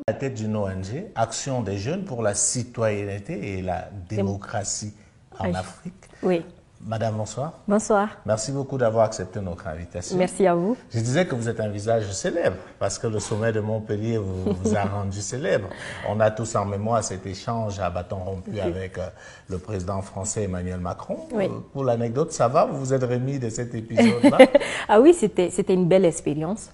À la tête d'une ONG, Action des jeunes pour la citoyenneté et la démocratie en Afrique. Oui. Madame, bonsoir. Bonsoir. Merci beaucoup d'avoir accepté notre invitation. Merci à vous. Je disais que vous êtes un visage célèbre parce que le sommet de Montpellier vous a rendu célèbre. On a tous en mémoire cet échange à bâton rompu avec le président français Emmanuel Macron. Oui. Pour l'anecdote, ça va? Vous vous êtes remis de cet épisode-là? Ah oui, c'était une belle expérience.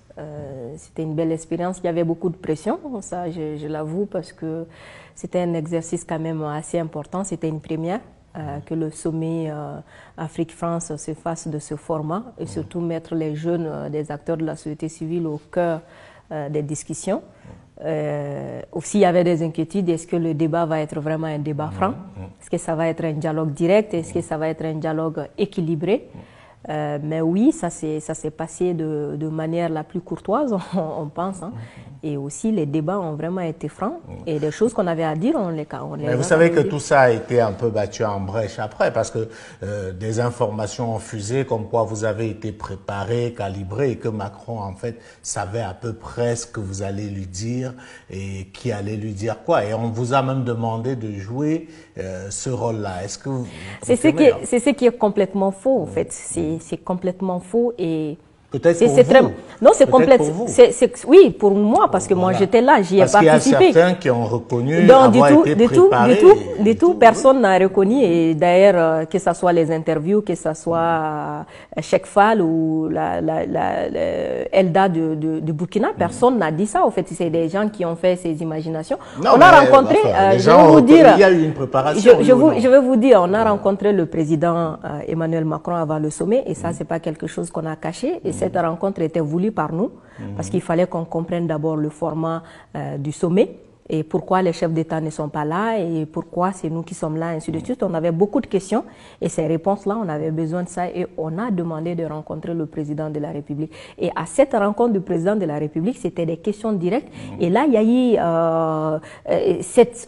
C'était une belle expérience. Il y avait beaucoup de pression, ça je l'avoue, parce que c'était un exercice quand même assez important. C'était une première. Que le sommet Afrique-France se fasse de ce format et surtout mettre les jeunes, des acteurs de la société civile au cœur des discussions. Aussi, il y avait des inquiétudes. Est-ce que le débat va être vraiment un débat franc? Est-ce que ça va être un dialogue direct? Est-ce que ça va être un dialogue équilibré? Mais oui, ça s'est passé de manière la plus courtoise, on pense. Hein. Et aussi, les débats ont vraiment été francs. Et des choses qu'on avait à dire, on les Mais vous savez que tout ça a été un peu battu en brèche après, parce que des informations ont fusé, comme quoi vous avez été préparé, calibré, et que Macron, en fait, savait à peu près ce que vous allez lui dire et qui allait lui dire quoi. Et on vous a même demandé de jouer ce rôle-là. Est-ce que vous... C'est ce qui est complètement faux, en fait. C'est complètement faux et... Peut-être pour vous. Très... Non, c'est complètement... Oui, pour moi, parce que moi j'étais là, j'y ai participé. Parce qu'il y a certains qui ont reconnu avoir été préparés. Du tout, personne n'a reconnu. Et d'ailleurs, que ce soit les interviews, que ce soit Cheikh Fall ou Elda de Burkina, personne n'a dit ça. En fait, c'est des gens qui ont fait ces imaginations. Non, on a rencontré, je vais vous dire... Il y a eu une préparation. Je vais vous dire, on a rencontré le président Emmanuel Macron avant le sommet, et ça, c'est pas quelque chose qu'on a caché. Et cette rencontre était voulue par nous, parce qu'il fallait qu'on comprenne d'abord le format du sommet et pourquoi les chefs d'État ne sont pas là et pourquoi c'est nous qui sommes là, ainsi de suite. On avait beaucoup de questions et ces réponses-là, on avait besoin de ça et on a demandé de rencontrer le président de la République. Et à cette rencontre du président de la République, c'était des questions directes. Et là, il y a eu cette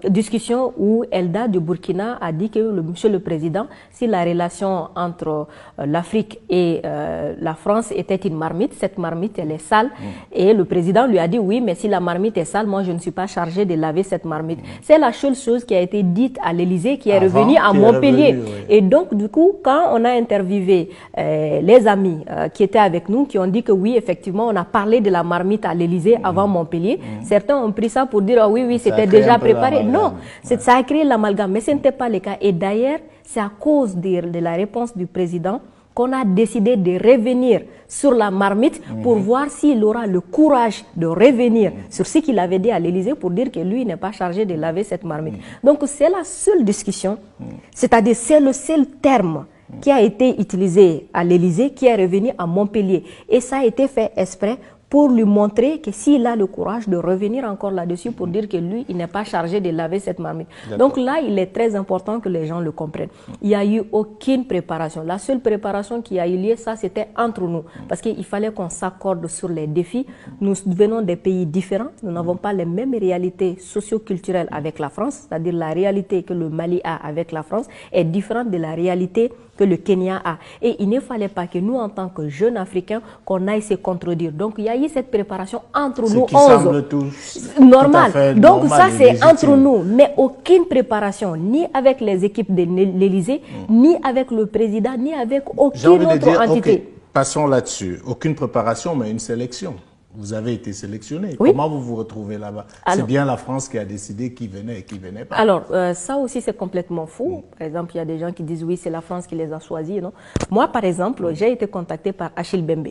discussion où Elda de Burkina a dit que monsieur le président, si la relation entre l'Afrique et la France était une marmite, cette marmite, elle est sale. Et le président lui a dit oui, mais si la marmite est sale, moi, je ne suis pas chargé de laver cette marmite. C'est la seule chose qui a été dite à l'Élysée, qui est revenue à Montpellier. Oui. Et donc, du coup, quand on a interviewé les amis qui étaient avec nous, qui ont dit que oui, effectivement, on a parlé de la marmite à l'Élysée avant Montpellier, certains ont pris ça pour dire, ah, oui, oui, c'était déjà préparé. Non, ça a créé l'amalgame, mais ce n'était pas le cas. Et d'ailleurs, c'est à cause de la réponse du président qu'on a décidé de revenir sur la marmite pour voir s'il aura le courage de revenir sur ce qu'il avait dit à l'Élysée pour dire que lui n'est pas chargé de laver cette marmite. Donc c'est la seule discussion, c'est-à-dire c'est le seul terme qui a été utilisé à l'Élysée qui est revenu à Montpellier. Et ça a été fait exprès pour lui montrer que s'il a le courage de revenir encore là-dessus pour dire que lui, il n'est pas chargé de laver cette marmite. Donc là, il est très important que les gens le comprennent. Il n'y a eu aucune préparation. La seule préparation qui a eu lieu, ça, c'était entre nous. Parce qu'il fallait qu'on s'accorde sur les défis. Nous venons des pays différents. Nous n'avons pas les mêmes réalités socio-culturelles avec la France. C'est-à-dire la réalité que le Mali a avec la France est différente de la réalité que le Kenya a. Et il ne fallait pas que nous, en tant que jeunes Africains, qu'on aille se contredire. Donc, il y a eu cette préparation entre nous 11. Normal. Donc, ça, c'est entre nous. Mais aucune préparation, ni avec les équipes de l'Élysée, ni avec le président, ni avec aucune autre entité. Okay, passons là-dessus. Aucune préparation, mais une sélection. Vous avez été sélectionné. Oui. Comment vous vous retrouvez là-bas? C'est bien la France qui a décidé qui venait et qui venait pas. Alors, ça aussi, c'est complètement faux. Par exemple, il y a des gens qui disent oui, c'est la France qui les a choisis. Non? Moi, par exemple, j'ai été contacté par Achille Bembe.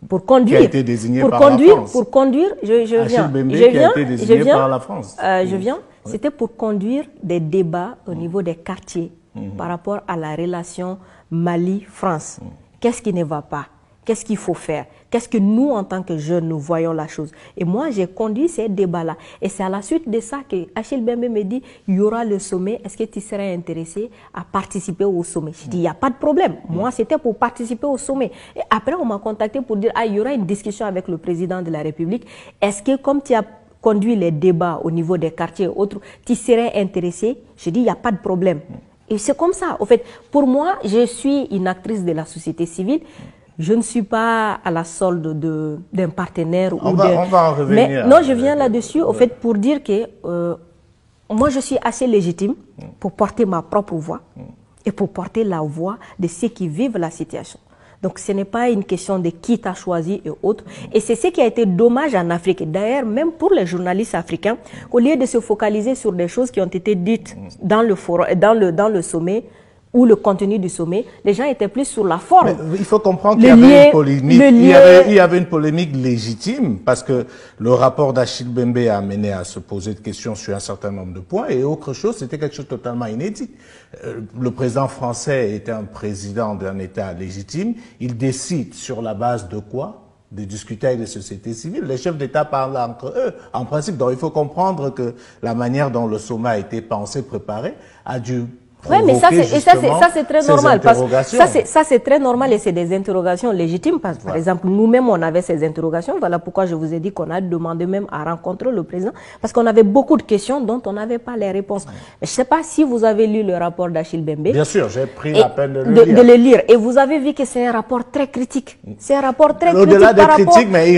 Pour conduire. Qui a été désigné par la France. Pour conduire, je viens. Achille Bembe qui a été désigné par la France. Je viens. C'était pour conduire des débats au niveau des quartiers par rapport à la relation Mali-France. Qu'est-ce qui ne va pas? Qu'est-ce qu'il faut faire? Qu'est-ce que nous, en tant que jeunes, nous voyons la chose? Et moi, j'ai conduit ces débats-là. Et c'est à la suite de ça que Achille Bembe me dit, il y aura le sommet, est-ce que tu serais intéressé à participer au sommet? Je dis, il n'y a pas de problème. Moi, c'était pour participer au sommet. Et après, on m'a contacté pour dire, ah, il y aura une discussion avec le président de la République. Est-ce que, comme tu as conduit les débats au niveau des quartiers et autres, tu serais intéressé? Je dis, il n'y a pas de problème. Et c'est comme ça. En fait, pour moi, je suis une actrice de la société civile. Je ne suis pas à la solde d'un partenaire. On va en revenir. Mais non, je viens là-dessus, au fait, pour dire que moi, je suis assez légitime pour porter ma propre voix et pour porter la voix de ceux qui vivent la situation. Donc, ce n'est pas une question de qui t'a choisi et autres. Et c'est ce qui a été dommage en Afrique. D'ailleurs, même pour les journalistes africains, au lieu de se focaliser sur des choses qui ont été dites dans le forum, dans le sommet, ou le contenu du sommet, les gens étaient plus sur la forme. Mais il faut comprendre qu'il y avait une polémique. Il y avait une polémique légitime parce que le rapport d'Achille Bembe a amené à se poser des questions sur un certain nombre de points et autre chose, c'était quelque chose de totalement inédit. Le président français était un président d'un État légitime. Il décide sur la base de quoi? De discuter avec les sociétés civiles. Les chefs d'État parlent entre eux, en principe. Donc il faut comprendre que la manière dont le sommet a été pensé, préparé, a dû oui, mais ça c'est très normal. Ça c'est très normal et c'est des interrogations légitimes. Parce, par exemple, nous-mêmes on avait ces interrogations. Voilà pourquoi je vous ai dit qu'on a demandé même à rencontrer le président parce qu'on avait beaucoup de questions dont on n'avait pas les réponses. Je ne sais pas si vous avez lu le rapport d'Achille Bembe. Bien sûr, j'ai pris la peine de le lire. Et vous avez vu que c'est un rapport très critique. C'est un rapport très critique. Au-delà des critiques, mais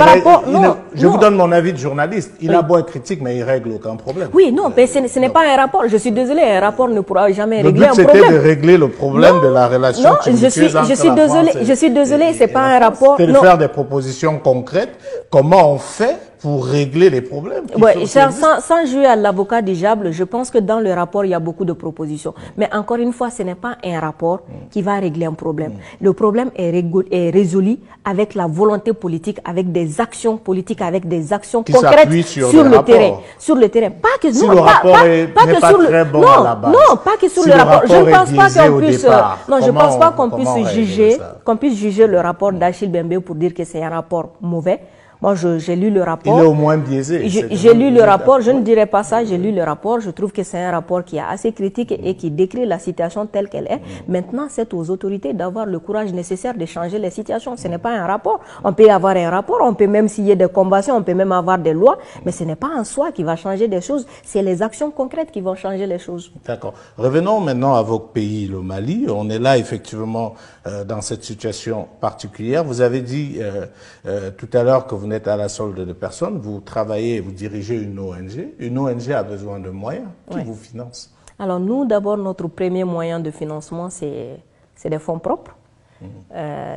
je vous donne mon avis de journaliste. Il a beau être critique, mais il règle aucun problème. Oui, non, mais ce n'est pas un rapport. Je suis désolé, un rapport ne pourra jamais régler. Le but, c'était de régler le problème de la relation tumultueuse entre la France et je suis désolé, c'est pas un rapport. C'était de faire des propositions concrètes. Comment on fait pour régler les problèmes? Ouais, sans jouer à l'avocat du diable, je pense que dans le rapport, il y a beaucoup de propositions. Mais encore une fois, ce n'est pas un rapport qui va régler un problème. Le problème est résolu avec la volonté politique, avec des actions politiques, avec des actions concrètes sur le terrain. Sur le terrain. Pas que si le rapport n'est pas très bon à la base. Non, pas que sur le rapport. Je ne pense pas qu'on puisse. Non, je pense pas qu'on puisse juger le rapport d'Achille Bembe pour dire que c'est un rapport mauvais. Moi, j'ai lu le rapport. Il est au moins biaisé. J'ai lu le rapport, je ne dirais pas ça, j'ai lu le rapport. Je trouve que c'est un rapport qui est assez critique et qui décrit la situation telle qu'elle est. Maintenant, c'est aux autorités d'avoir le courage nécessaire de changer les situations. Ce n'est pas un rapport. On peut avoir un rapport, on peut même signer des conventions, on peut même avoir des lois, mais ce n'est pas en soi qui va changer des choses. C'est les actions concrètes qui vont changer les choses. D'accord. Revenons maintenant à votre pays, le Mali. On est là, effectivement, dans cette situation particulière. Vous avez dit tout à l'heure que vous n'êtes à la solde de personne, vous travaillez, vous dirigez une ONG. Une ONG a besoin de moyens. Qui vous finance? Alors nous, d'abord, notre premier moyen de financement, c'est des fonds propres.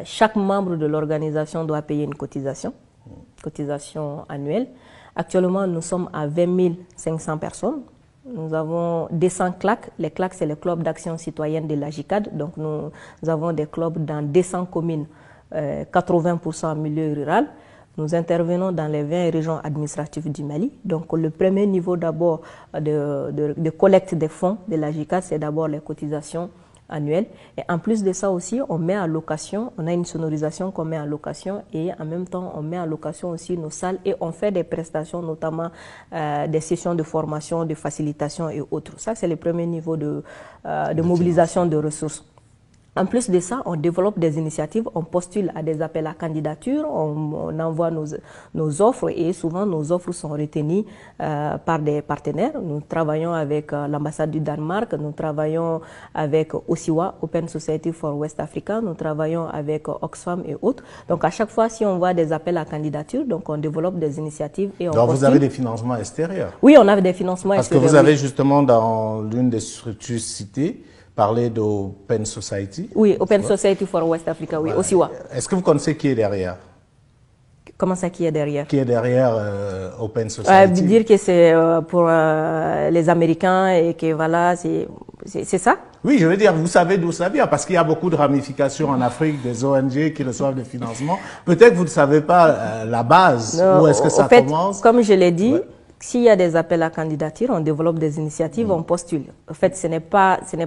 Chaque membre de l'organisation doit payer une cotisation, cotisation annuelle. Actuellement, nous sommes à 20 500 personnes. Nous avons 200 CLAC. Les CLAC, c'est le club d'action citoyenne de la JICAD. Donc nous avons des clubs dans 200 communes, 80% en milieu rural. Nous intervenons dans les 20 régions administratives du Mali. Donc le premier niveau d'abord de collecte des fonds de la JICAD, c'est d'abord les cotisations annuelles. Et en plus de ça aussi, on met en location, on a une sonorisation qu'on met en location et en même temps, on met en location aussi nos salles et on fait des prestations, notamment des sessions de formation, de facilitation et autres. Ça, c'est le premier niveau de mobilisation de ressources. En plus de ça, on développe des initiatives, on postule à des appels à candidature, on envoie nos offres et souvent nos offres sont retenues par des partenaires. Nous travaillons avec l'ambassade du Danemark, nous travaillons avec OSIWA, Open Society for West Africa, nous travaillons avec Oxfam et autres. Donc à chaque fois, si on voit des appels à candidature, donc on dévelope des initiatives et on postule. Donc vous avez des financements extérieurs? Oui, on a des financements extérieurs. Parce que vous avez justement dans l'une des structures citées, parler d'Open Society. Oui, Open Society for West Africa, oui, OSIWA. Est-ce que vous connaissez qui est derrière? Comment ça, qui est derrière? Qui est derrière Open Society? Dire que c'est pour les Américains et que voilà, c'est ça? Oui, je veux dire, vous savez d'où ça vient, parce qu'il y a beaucoup de ramifications en Afrique, des ONG qui reçoivent des financements. Peut-être que vous ne savez pas la base, où est-ce que ça commence? Comme je l'ai dit, s'il y a des appels à candidature, on développe des initiatives, on postule. En fait, ce n'est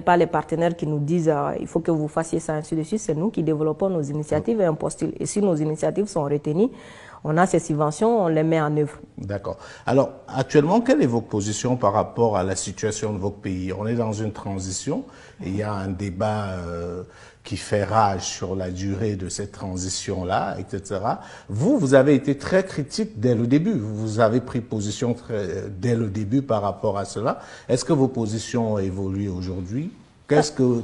pas les partenaires qui nous disent il faut que vous fassiez ça, ainsi de suite. C'est nous qui développons nos initiatives et on postule. Et si nos initiatives sont retenues, on a ces subventions, on les met en œuvre. D'accord. Alors, actuellement, quelle est votre position par rapport à la situation de votre pays? On est dans une transition et il y a un débat qui fait rage sur la durée de cette transition-là, etc. Vous avez été très critique dès le début. Vous avez pris position dès le début par rapport à cela. Est-ce que vos positions ont évolué aujourd'hui?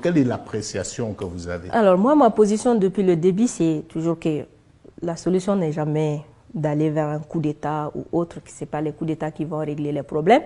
Quelle est l'appréciation que vous avez? Alors moi, ma position depuis le début, c'est toujours que la solution n'est jamais d'aller vers un coup d'État ou autre, que ce n'est pas les coups d'État qui vont régler les problèmes.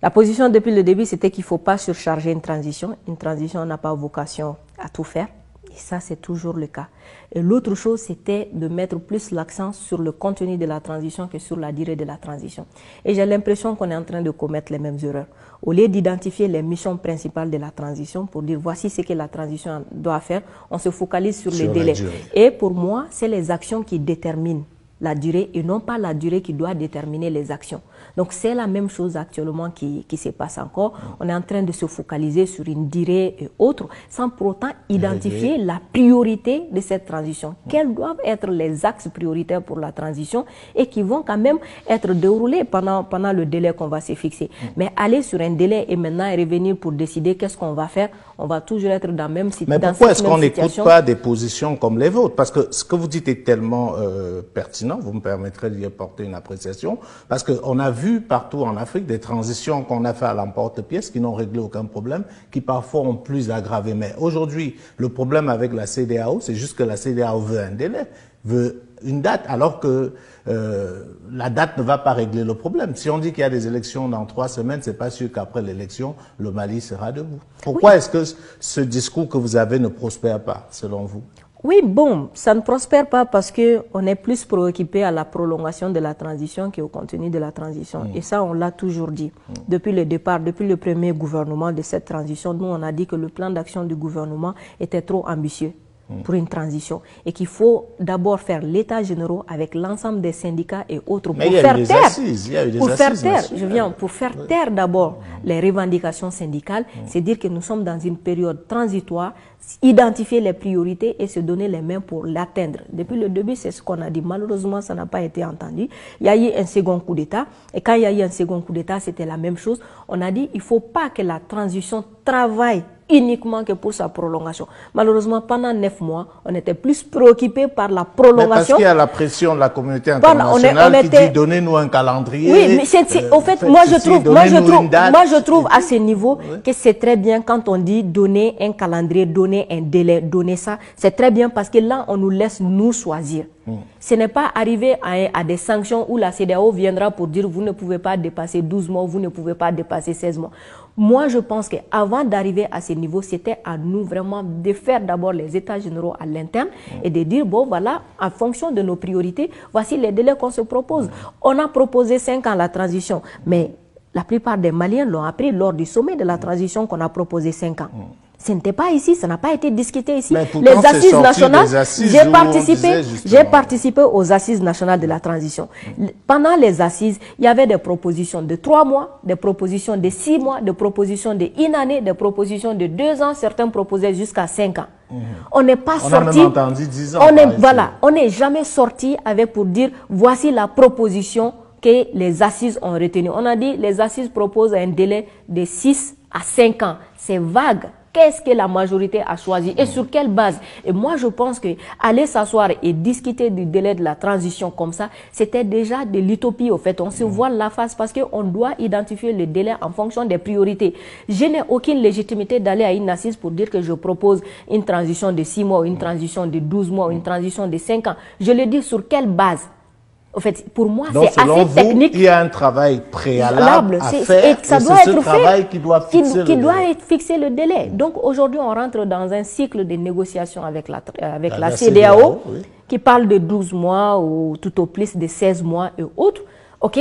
La position depuis le début, c'était qu'il ne faut pas surcharger une transition. Une transition n'a pas vocation à tout faire. Et ça, c'est toujours le cas. Et l'autre chose, c'était de mettre plus l'accent sur le contenu de la transition que sur la durée de la transition. Et j'ai l'impression qu'on est en train de commettre les mêmes erreurs. Au lieu d'identifier les missions principales de la transition pour dire voici ce que la transition doit faire, on se focalise sur les délais. Et pour moi, c'est les actions qui déterminent la durée et non pas la durée qui doit déterminer les actions. Donc c'est la même chose actuellement qui se passe encore. On est en train de se focaliser sur une durée et autre sans pour autant identifier la priorité de cette transition. Quels doivent être les axes prioritaires pour la transition et qui vont quand même être déroulés pendant le délai qu'on va se fixer. Mais aller sur un délai et maintenant revenir pour décider qu'est-ce qu'on va faire, on va toujours être dans la même situation. Mais pourquoi est-ce qu'on n'écoute pas des positions comme les vôtres? Parce que ce que vous dites est tellement pertinent. Vous me permettrez d'y apporter une appréciation, parce qu'on a vu partout en Afrique des transitions qu'on a fait à l'emporte-pièce qui n'ont réglé aucun problème, qui parfois ont plus aggravé. Mais aujourd'hui, le problème avec la CEDEAO, c'est juste que la CEDEAO veut un délai, veut une date, alors que la date ne va pas régler le problème. Si on dit qu'il y a des élections dans 3 semaines, c'est pas sûr qu'après l'élection, le Mali sera debout. Pourquoi est-ce que ce discours que vous avez ne prospère pas, selon vous? Oui, bon, ça ne prospère pas parce qu'on est plus préoccupé à la prolongation de la transition qu'au contenu de la transition. Et ça, on l'a toujours dit. Depuis le départ, depuis le premier gouvernement de cette transition, nous, on a dit que le plan d'action du gouvernement était trop ambitieux pour une transition et qu'il faut d'abord faire l'état général avec l'ensemble des syndicats et autres pour faire taire d'abord les revendications syndicales, c'est dire que nous sommes dans une période transitoire, identifier les priorités et se donner les mains pour l'atteindre. Depuis le début, c'est ce qu'on a dit. Malheureusement, ça n'a pas été entendu. Il y a eu un second coup d'État et quand il y a eu un second coup d'État, c'était la même chose. On a dit il ne faut pas que la transition travaille uniquement que pour sa prolongation. Malheureusement, pendant 9 mois, on était plus préoccupés par la prolongation. Mais parce qu'il y a la pression de la communauté internationale qui dit donnez-nous un calendrier. Oui, mais au fait, moi je trouve à ce niveau que c'est très bien quand on dit donner un calendrier, donner un délai, donner ça. C'est très bien parce que là, on nous laisse nous choisir. Ce n'est pas arriver à des sanctions où la CEDEAO viendra pour dire vous ne pouvez pas dépasser 12 mois, vous ne pouvez pas dépasser 16 mois. Moi, je pense qu'avant d'arriver à ce niveau, c'était à nous vraiment de faire d'abord les états généraux à l'interne et de dire, bon, voilà, en fonction de nos priorités, voici les délais qu'on se propose. On a proposé 5 ans la transition, mais la plupart des Maliens l'ont appris lors du sommet de la transition qu'on a proposé 5 ans. Ce n'était pas ici, ça n'a pas été discuté ici. Les assises nationales, j'ai participé aux assises nationales de la transition. Pendant les assises, il y avait des propositions de 3 mois, des propositions de 6 mois, des propositions de 1 année, des propositions de 2 ans, certains proposaient jusqu'à 5 ans. On n'est pas sorti. On a même entendu 10 ans. On n'est jamais sorti avec pour dire voici la proposition que les assises ont retenue. On a dit les assises proposent un délai de 6 à 5 ans. C'est vague. Qu'est-ce que la majorité a choisi et sur quelle base? Et moi, je pense que aller s'asseoir et discuter du délai de la transition comme ça, c'était déjà de l'utopie au fait. On se voit la face parce qu'on doit identifier le délai en fonction des priorités. Je n'ai aucune légitimité d'aller à une assise pour dire que je propose une transition de 6 mois, une transition de 12 mois, une transition de 5 ans. Je le dis sur quelle base? En fait, pour moi, c'est assez technique. Il y a un travail préalable à faire et ça doit être travail qui doit fixer le délai. Donc aujourd'hui, on rentre dans un cycle de négociations avec la CEDEAO qui parle de 12 mois ou tout au plus de 16 mois et autres. OK,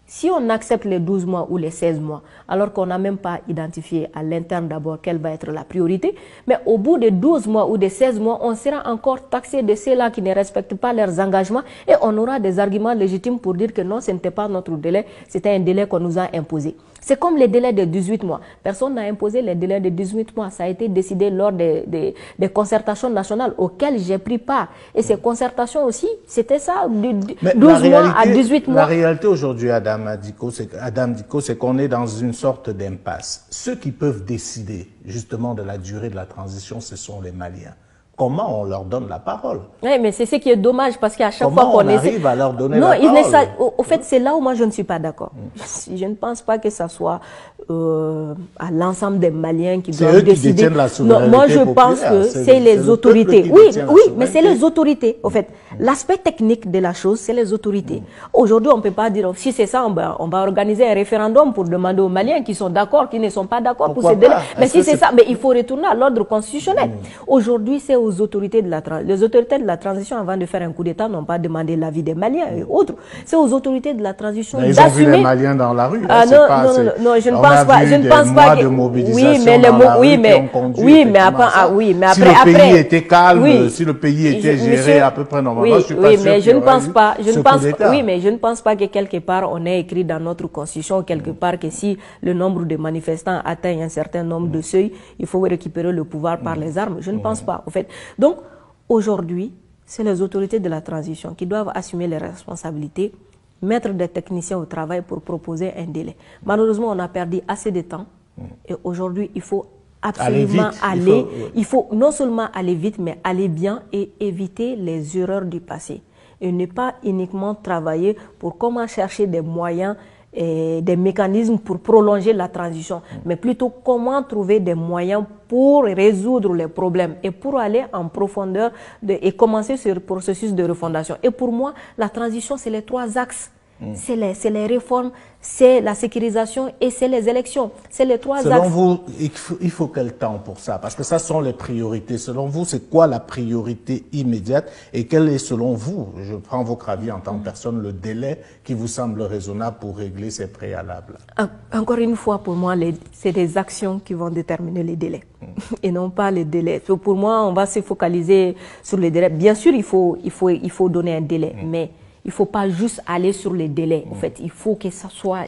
si on accepte les 12 mois ou les 16 mois, alors qu'on n'a même pas identifié à l'interne d'abord quelle va être la priorité, mais au bout de 12 mois ou de 16 mois, on sera encore taxé de ceux-là qui ne respectent pas leurs engagements et on aura des arguments légitimes pour dire que non, ce n'était pas notre délai, c'était un délai qu'on nous a imposé. C'est comme les délais de 18 mois. Personne n'a imposé les délais de 18 mois. Ça a été décidé lors des concertations nationales auxquelles j'ai pris part. Et ces concertations aussi, c'était ça, de 12 mois à 18 mois. La réalité aujourd'hui, Adam Dicko, c'est qu'on est dans une sorte d'impasse. Ceux qui peuvent décider justement de la durée de la transition, ce sont les Maliens. Comment on leur donne la parole? Oui, mais c'est ce qui est dommage parce qu'à chaque fois qu'on arrive à leur donner la parole? Au fait, c'est là où moi je ne suis pas d'accord. Je ne pense pas que ça soit à l'ensemble des Maliens qui doivent décider. Qui détiennent la souveraineté non, moi je pense que c'est les autorités. Oui, mais c'est les autorités. En fait, l'aspect technique de la chose, c'est les autorités. Aujourd'hui, on ne peut pas dire, si c'est ça, on va organiser un référendum pour demander aux Maliens qui sont d'accord, qui ne sont pas d'accord pour ce délai. Mais si c'est ça, mais il faut retourner à l'ordre constitutionnel. Aujourd'hui, c'est aux autorités de la transition. Les autorités de la transition, avant de faire un coup d'État, n'ont pas demandé l'avis des Maliens et autres. C'est aux autorités de la transition d'assumer. Ils ont vu les Maliens dans la rue. Non, je ne pense pas. Je ne pense pas que si le pays était calme, si le pays était géré à peu près normalement, je suis pas sûr qu'il y aurait mais je ne pense pas que quelque part on ait écrit dans notre constitution quelque part que si le nombre de manifestants atteint un certain nombre de seuils, il faut récupérer le pouvoir par les armes. Je ne pense pas, en fait. Donc aujourd'hui, c'est les autorités de la transition qui doivent assumer les responsabilités, mettre des techniciens au travail pour proposer un délai. Malheureusement, on a perdu assez de temps et aujourd'hui, il faut absolument il faut non seulement aller vite, mais aller bien et éviter les erreurs du passé. Et ne pas uniquement travailler pour comment chercher des moyens et des mécanismes pour prolonger la transition, mais plutôt comment trouver des moyens pour résoudre les problèmes et pour aller en profondeur et commencer ce processus de refondation. Et pour moi, la transition, c'est les 3 axes. C'est les réformes, c'est la sécurisation et c'est les élections. C'est les 3 axes. Selon vous, il faut quel temps pour ça? Parce que ça sont les priorités. Selon vous, c'est quoi la priorité immédiate? Et quel est, selon vous, je prends votre avis en tant que personne, le délai qui vous semble raisonnable pour régler ces préalables? Encore une fois, pour moi, c'est des actions qui vont déterminer les délais et non pas les délais. Pour moi, on va se focaliser sur les délais. Bien sûr, il faut donner un délai, mais il ne faut pas juste aller sur les délais. En fait, il faut que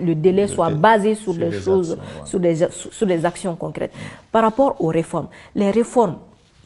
le délai soit basé sur des choses, sur des actions concrètes. Par rapport aux réformes, les réformes,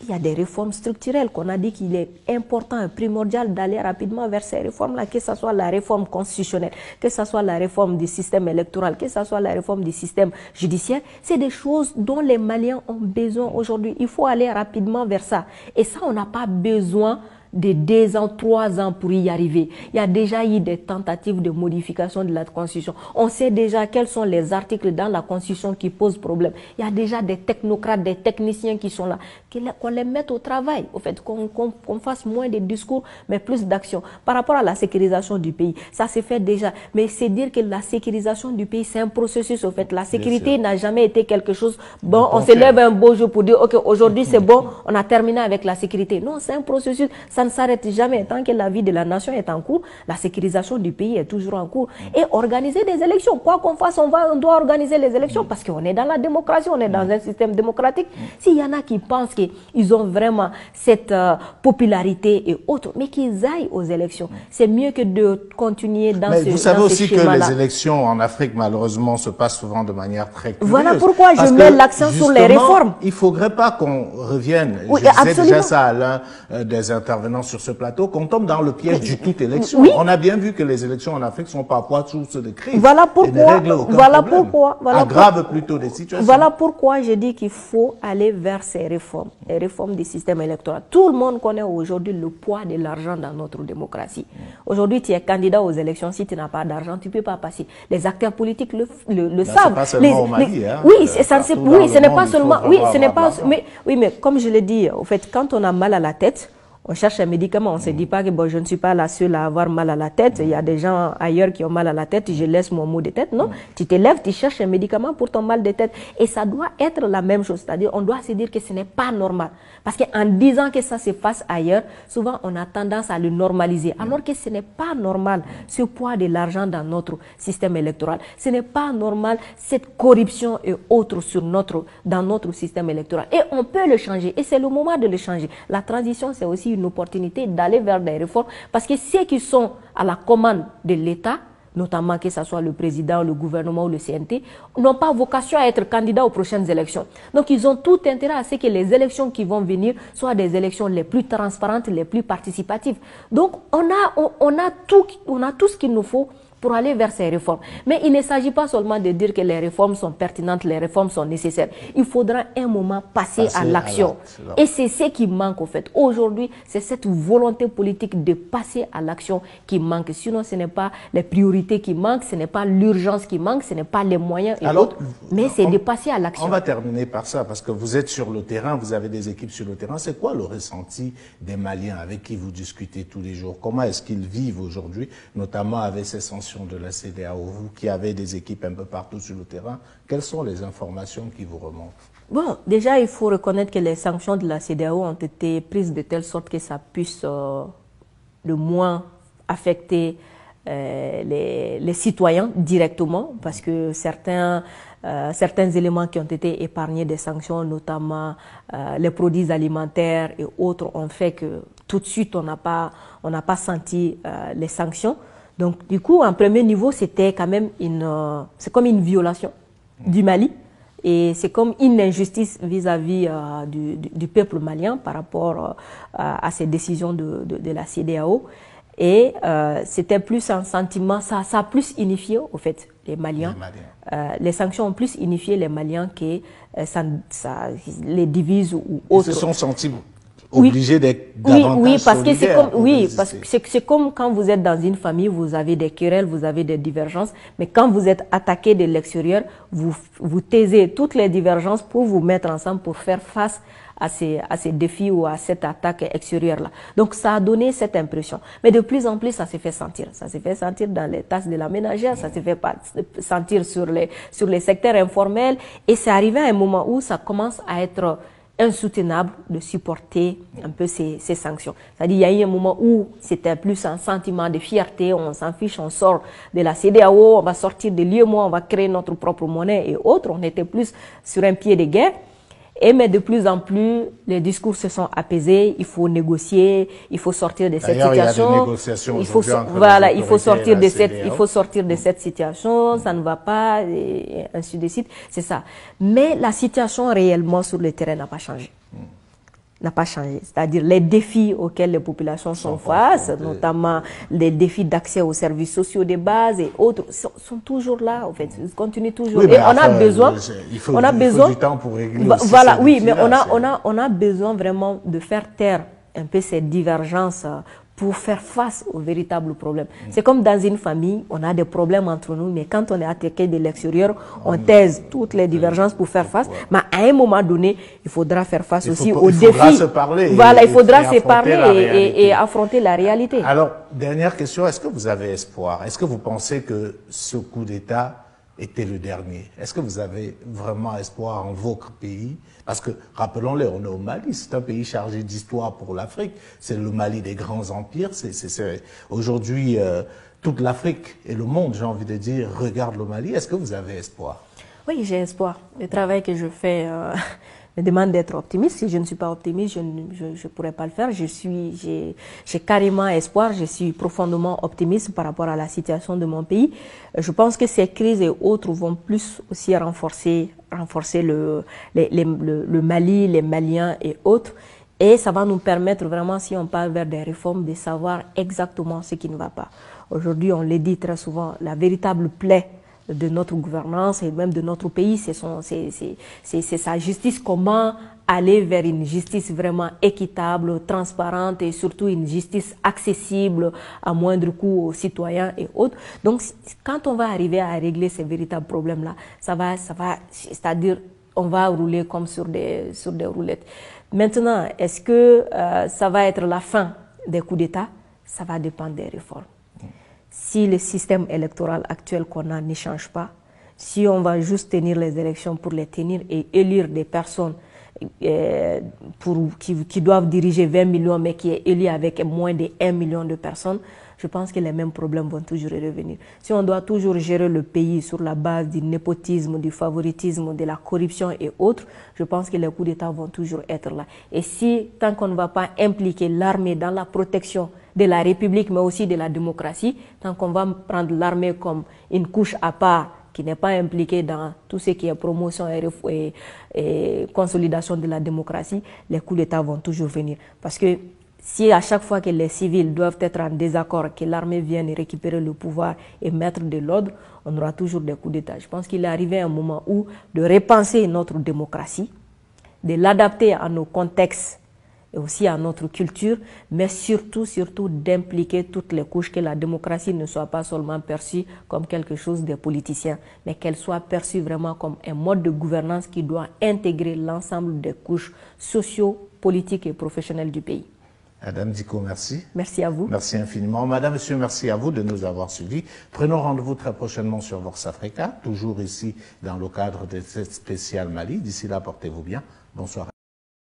il y a des réformes structurelles qu'on a dit qu'il est important et primordial d'aller rapidement vers ces réformes-là, que ce soit la réforme constitutionnelle, que ce soit la réforme du système électoral, que ce soit la réforme du système judiciaire. C'est des choses dont les Maliens ont besoin aujourd'hui. Il faut aller rapidement vers ça. Et ça, on n'a pas besoin de 2 ans, 3 ans pour y arriver. Il y a déjà eu des tentatives de modification de la Constitution. On sait déjà quels sont les articles dans la Constitution qui posent problème. Il y a déjà des technocrates, des techniciens qui sont là. Qu'on les mette au travail, au fait, qu'on fasse moins de discours, mais plus d'actions. Par rapport à la sécurisation du pays, ça s'est fait déjà. Mais c'est dire que la sécurisation du pays, c'est un processus, au fait. La sécurité n'a jamais été quelque chose, bon, on se lève un beau jour pour dire, ok, aujourd'hui c'est bon, on a terminé avec la sécurité. Non, c'est un processus. Ça ne s'arrête jamais. Tant que la vie de la nation est en cours, la sécurisation du pays est toujours en cours. Et organiser des élections. Quoi qu'on fasse, on doit organiser les élections parce qu'on est dans la démocratie, on est dans un système démocratique. S'il y en a qui pensent qu'ils ont vraiment cette popularité et autres, mais qu'ils aillent aux élections. C'est mieux que de continuer dans ce schéma-là. Vous savez aussi que les élections en Afrique, malheureusement, se passent souvent de manière très curieuse. Voilà pourquoi je mets l'accent sur les réformes. Il ne faudrait pas qu'on revienne, oui, je disais déjà ça à l'un des intervenants sur ce plateau, qu'on tombe dans le piège du toute élection. Oui. On a bien vu que les élections en Afrique sont parfois sources de crise. Voilà pourquoi, aggravent plutôt des situations. Voilà pourquoi je dis qu'il faut aller vers ces réformes, les réformes du système électoral. Tout le monde connaît aujourd'hui le poids de l'argent dans notre démocratie. Aujourd'hui, tu es candidat aux élections, si tu n'as pas d'argent, tu ne peux pas passer. Les acteurs politiques le savent. Pas seulement au Mali, ce n'est pas seulement, mais comme je l'ai dit, au fait, quand on a mal à la tête, on cherche un médicament. On ne se dit pas que bon, je ne suis pas la seule à avoir mal à la tête. Il y a des gens ailleurs qui ont mal à la tête. Je laisse mon mot de tête. Non, tu te lèves, tu cherches un médicament pour ton mal de tête. Et ça doit être la même chose. C'est-à-dire, on doit se dire que ce n'est pas normal. Parce qu'en disant que ça se passe ailleurs, souvent on a tendance à le normaliser. Alors que ce n'est pas normal, ce poids de l'argent dans notre système électoral. Ce n'est pas normal, cette corruption et autres dans notre système électoral. Et on peut le changer. Et c'est le moment de le changer. La transition, c'est aussi une opportunité d'aller vers des réformes parce que ceux qui sont à la commande de l'État, notamment que ce soit le président, le gouvernement ou le CNT, n'ont pas vocation à être candidats aux prochaines élections. Donc ils ont tout intérêt à ce que les élections qui vont venir soient des élections les plus transparentes, les plus participatives. Donc on a tout ce qu'il nous faut pour aller vers ces réformes. Mais il ne s'agit pas seulement de dire que les réformes sont pertinentes, les réformes sont nécessaires. Il faudra un moment passer à l'action. Et c'est ce qui manque, au fait. Aujourd'hui, c'est cette volonté politique de passer à l'action qui manque. Sinon, ce n'est pas les priorités qui manquent, ce n'est pas l'urgence qui manque, ce n'est pas les moyens et autres, mais c'est de passer à l'action. On va terminer par ça, parce que vous êtes sur le terrain, vous avez des équipes sur le terrain. C'est quoi le ressenti des Maliens avec qui vous discutez tous les jours? Comment est-ce qu'ils vivent aujourd'hui, notamment avec ces sanctions de la CEDEAO, vous qui avez des équipes un peu partout sur le terrain, quelles sont les informations qui vous remontent? Bon, déjà, il faut reconnaître que les sanctions de la CEDEAO ont été prises de telle sorte que ça puisse le moins affecter les citoyens directement, parce que certains éléments qui ont été épargnés des sanctions, notamment les produits alimentaires et autres, ont fait que tout de suite, on n'a pas senti les sanctions. Donc, du coup, en premier niveau, c'était quand même c'est comme une violation du Mali et c'est comme une injustice vis-à-vis du peuple malien par rapport à ces décisions de la CEDEAO. Et c'était plus un sentiment, ça a plus unifié, au fait, les Maliens. Les sanctions ont plus unifié les Maliens que ça les divise ou autres. Ils se sont sentis obligés d'être davantage parce que c'est comme, parce que c'est comme quand vous êtes dans une famille, vous avez des querelles, vous avez des divergences, mais quand vous êtes attaqué de l'extérieur, vous taisez toutes les divergences pour vous mettre ensemble pour faire face à ces défis ou à cette attaque extérieure-là. Donc, ça a donné cette impression. Mais de plus en plus, ça s'est fait sentir. Ça s'est fait sentir dans les tasses de la ménagère, ça s'est fait sentir sur les secteurs informels, et c'est arrivé à un moment où ça commence à être insoutenable de supporter un peu ces sanctions. C'est-à-dire, il y a eu un moment où c'était plus un sentiment de fierté, on s'en fiche, on sort de la CEDEAO, on va sortir de l'UEMOA, on va créer notre propre monnaie et autres. On était plus sur un pied de guerre. Mais de plus en plus, les discours se sont apaisés. Il faut négocier, il faut sortir de cette situation. Il y a des négociations il faut sortir de cette situation. Ça ne va pas, et ainsi de suite. C'est ça. Mais la situation réellement sur le terrain n'a pas changé. N'a pas changé. C'est-à-dire les défis auxquels les populations sont face, notamment les défis d'accès aux services sociaux de base et autres, sont toujours là, en fait. Ils continuent toujours. Oui, et on a besoin, il faut du temps pour régler aussi voilà, oui, mais on a besoin vraiment de faire taire un peu ces divergences pour faire face aux véritables problèmes. C'est comme dans une famille, on a des problèmes entre nous, mais quand on est attaqué de l'extérieur, on taise toutes les divergences pour faire face. Mais à un moment donné, il faudra faire face aussi aux défis. Il faudra se parler. Voilà, il faudra se parler et affronter la réalité. Alors, dernière question, est-ce que vous avez espoir? Est-ce que vous pensez que ce coup d'État était le dernier? Est-ce que vous avez vraiment espoir en votre pays? Parce que, rappelons-le, on est au Mali, c'est un pays chargé d'histoire pour l'Afrique. C'est le Mali des grands empires. Aujourd'hui, toute l'Afrique et le monde, j'ai envie de dire, regarde le Mali. Est-ce que vous avez espoir? Oui, j'ai espoir. Le travail que je fais me demande d'être optimiste. Si je ne suis pas optimiste, je ne pourrais pas le faire. J'ai carrément espoir. Je suis profondément optimiste par rapport à la situation de mon pays. Je pense que ces crises et autres vont plus aussi renforcer le Mali, les Maliens et autres. Et ça va nous permettre vraiment, si on parle vers des réformes, de savoir exactement ce qui ne va pas. Aujourd'hui, on le dit très souvent, la véritable plaie de notre gouvernance et même de notre pays, c'est sa justice. Comment aller vers une justice vraiment équitable, transparente et surtout une justice accessible à moindre coût aux citoyens et autres. Donc, quand on va arriver à régler ces véritables problèmes-là, c'est-à-dire on va rouler comme sur des roulettes. Maintenant, est-ce que ça va être la fin des coups d'État? Ça va dépendre des réformes. Si le système électoral actuel qu'on a ne change pas, si on va juste tenir les élections pour les tenir et élire des personnes qui doivent diriger 20 millions mais qui est élu avec moins de 1 million de personnes, je pense que les mêmes problèmes vont toujours revenir. Si on doit toujours gérer le pays sur la base du népotisme, du favoritisme, de la corruption et autres, je pense que les coups d'État vont toujours être là. Et si, tant qu'on ne va pas impliquer l'armée dans la protection de la République, mais aussi de la démocratie, tant qu'on va prendre l'armée comme une couche à part, qui n'est pas impliquée dans tout ce qui est promotion et consolidation de la démocratie, les coups d'État vont toujours venir. Parce que si à chaque fois que les civils doivent être en désaccord, que l'armée vienne récupérer le pouvoir et mettre de l'ordre, on aura toujours des coups d'État. Je pense qu'il est arrivé un moment où de repenser notre démocratie, de l'adapter à nos contextes et aussi à notre culture, mais surtout d'impliquer toutes les couches, que la démocratie ne soit pas seulement perçue comme quelque chose des politiciens, mais qu'elle soit perçue vraiment comme un mode de gouvernance qui doit intégrer l'ensemble des couches socio, politiques et professionnelles du pays. Madame Diko, merci. Merci à vous. Merci infiniment. Madame, Monsieur, merci à vous de nous avoir suivis. Prenons rendez-vous très prochainement sur Vox Africa, toujours ici dans le cadre de cette spéciale Mali. D'ici là, portez-vous bien. Bonsoir.